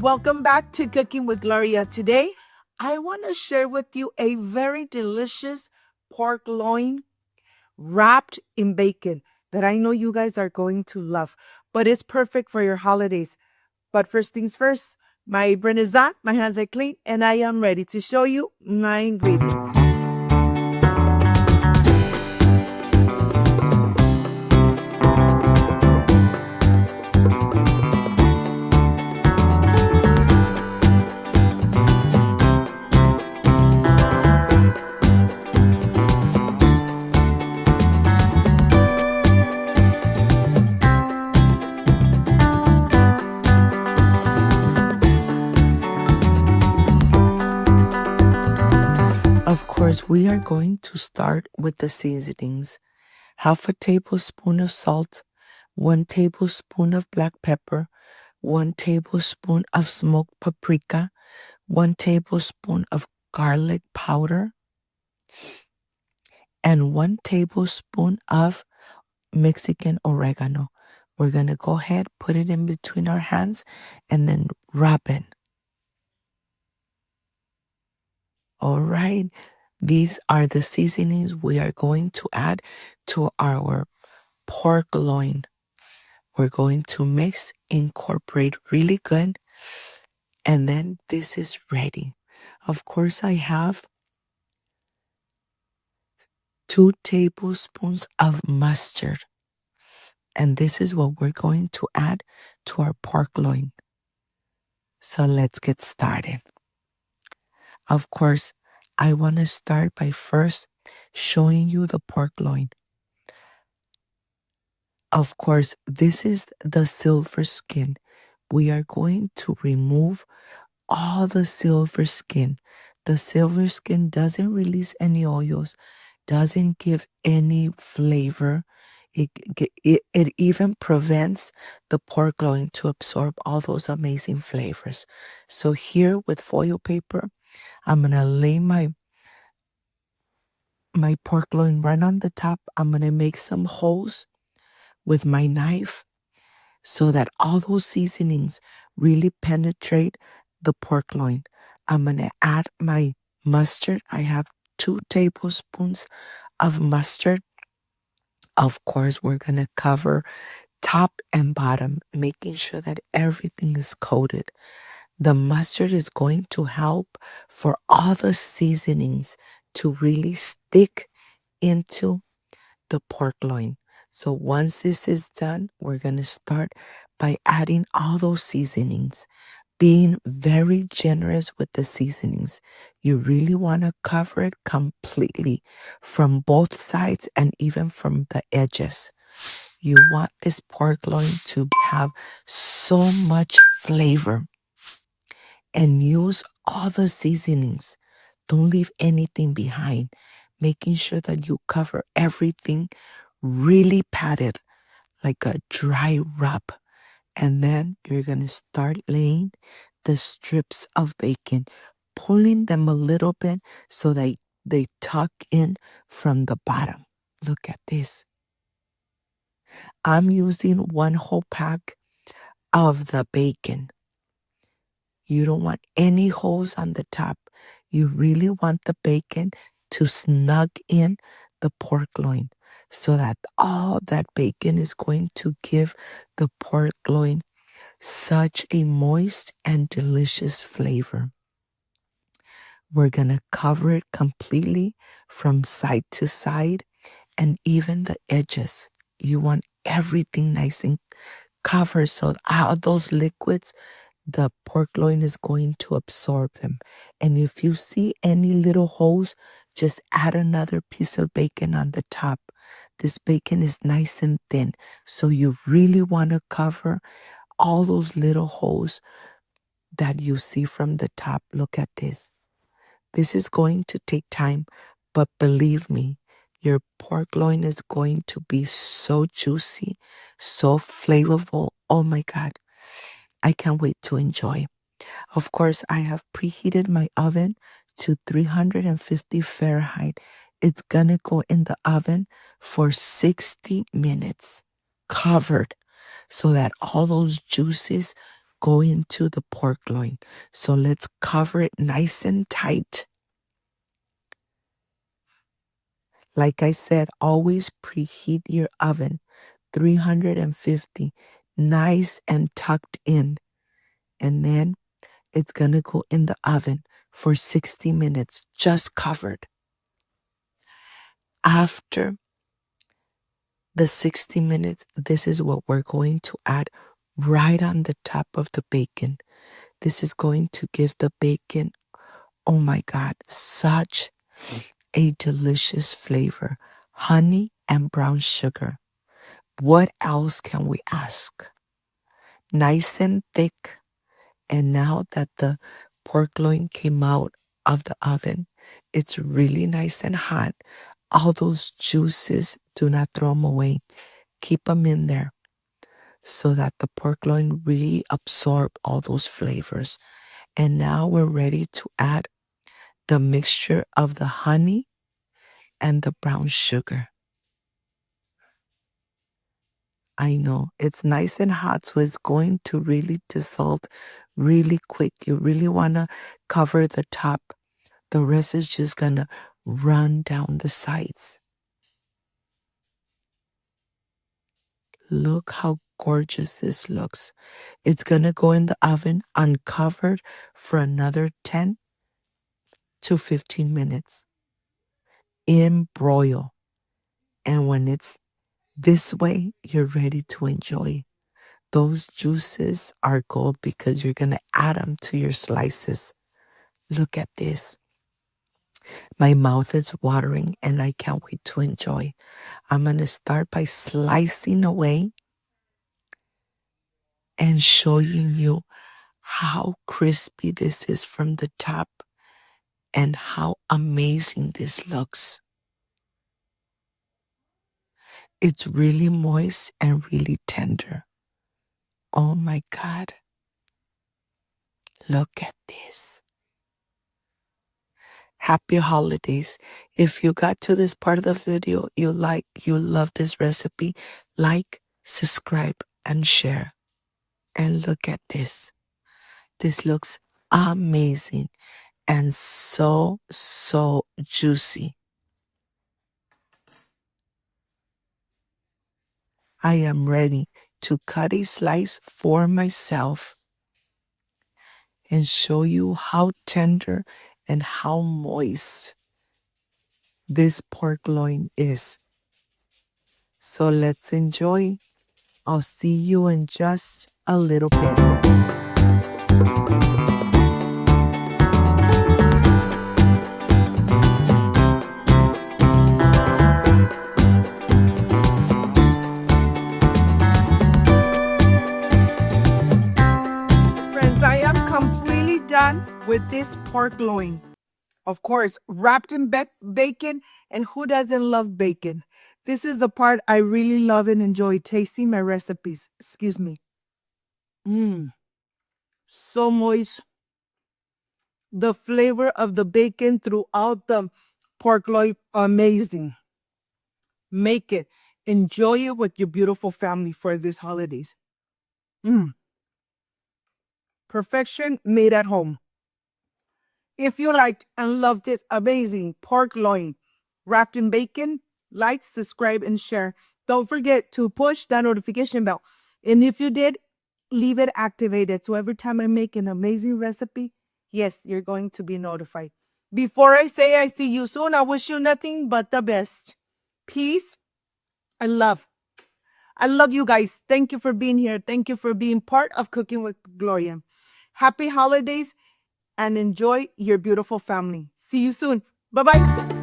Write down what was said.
Welcome back to Cooking with Gloria. Today, I want to share with you a very delicious pork loin wrapped in bacon that I know you guys are going to love, but it's perfect for your holidays. But first things first, my apron is on, my hands are clean, and I am ready to show you my ingredients. Of course, we are going to start with the seasonings. Half a tablespoon of salt, 1 tablespoon of black pepper, 1 tablespoon of smoked paprika, 1 tablespoon of garlic powder, and 1 tablespoon of Mexican oregano. We're going to go ahead, put it in between our hands, and then rub it. All right. These are the seasonings we are going to add to our pork loin. We're going to mix, incorporate really good, and then this is ready. Of course, I have 2 tablespoons of mustard, and this is what we're going to add to our pork loin. So let's get started. Of course, I want to start by first showing you the pork loin. Of course, this is the silver skin. We are going to remove all the silver skin. The silver skin doesn't release any oils, doesn't give any flavor. It even prevents the pork loin to absorb all those amazing flavors. So here with foil paper, I'm going to lay my pork loin right on the top. I'm going to make some holes with my knife so that all those seasonings really penetrate the pork loin. I'm going to add my mustard. I have 2 tablespoons of mustard. Of course, we're going to cover top and bottom, making sure that everything is coated. The mustard is going to help for all the seasonings to really stick into the pork loin. So once this is done, we're going to start by adding all those seasonings, being very generous with the seasonings. You really want to cover it completely from both sides and even from the edges. You want this pork loin to have so much flavor, and use all the seasonings. Don't leave anything behind, making sure that you cover everything really patted like a dry rub. And then you're going to start laying the strips of bacon, pulling them a little bit so that they tuck in from the bottom. Look at this. I'm using 1 whole pack of the bacon. You don't want any holes on the top. You really want the bacon to snug in the pork loin so that all that bacon is going to give the pork loin such a moist and delicious flavor. We're going to cover it completely from side to side and even the edges. You want everything nice and covered so all those liquids, the pork loin is going to absorb them. And if you see any little holes, just add another piece of bacon on the top. This bacon is nice and thin, so you really want to cover all those little holes that you see from the top. Look at this. This is going to take time, but believe me, your pork loin is going to be so juicy, so flavorful. Oh my God. I can't wait to enjoy. Of course, I have preheated my oven to 350 Fahrenheit. It's gonna go in the oven for 60 minutes, covered, so that all those juices go into the pork loin. So let's cover it nice and tight. Like I said, always preheat your oven 350, nice and tucked in. And then it's going to go in the oven for 60 minutes, just covered. After the 60 minutes, this is what we're going to add right on the top of the bacon. This is going to give the bacon, oh my God, such a delicious flavor. Honey and brown sugar. What else can we ask? Nice and thick. And now that the pork loin came out of the oven, it's really nice and hot. All those juices, do not throw them away. Keep them in there so that the pork loin really absorb all those flavors. And now we're ready to add the mixture of the honey and the brown sugar. I know it's nice and hot, so it's going to really dissolve really quick. You really want to cover the top. The rest is just going to run down the sides. Look how gorgeous this looks. It's going to go in the oven uncovered for another 10 to 15 minutes in broil. And when it's this way, you're ready to enjoy. Those juices are gold because you're going to add them to your slices. Look at this. My mouth is watering and I can't wait to enjoy. I'm going to start by slicing away and showing you how crispy this is from the top and how amazing this looks. It's really moist and really tender. Oh my God. Look at this. Happy holidays. If you got to this part of the video, you love this recipe, like, subscribe, and share. And look at this. This looks amazing and so, so juicy. I am ready to cut a slice for myself and show you how tender and how moist this pork loin is. So let's enjoy. I'll see you in just a little bit. Friends, I am completely done with this pork loin. Of course, wrapped in bacon, and who doesn't love bacon? This is the part I really love and enjoy, tasting my recipes. Excuse me. So moist. The flavor of the bacon throughout the pork loin, amazing. Make it. Enjoy it with your beautiful family for these holidays. Perfection made at home. If you liked and loved this amazing pork loin wrapped in bacon, like, subscribe, and share. Don't forget to push that notification bell. And if you did, leave it activated. So every time I make an amazing recipe, yes, you're going to be notified. Before I say I see you soon, I wish you nothing but the best. Peace and love. I love you guys. Thank you for being here. Thank you for being part of Cooking with Gloria. Happy holidays and enjoy your beautiful family. See you soon. Bye-bye.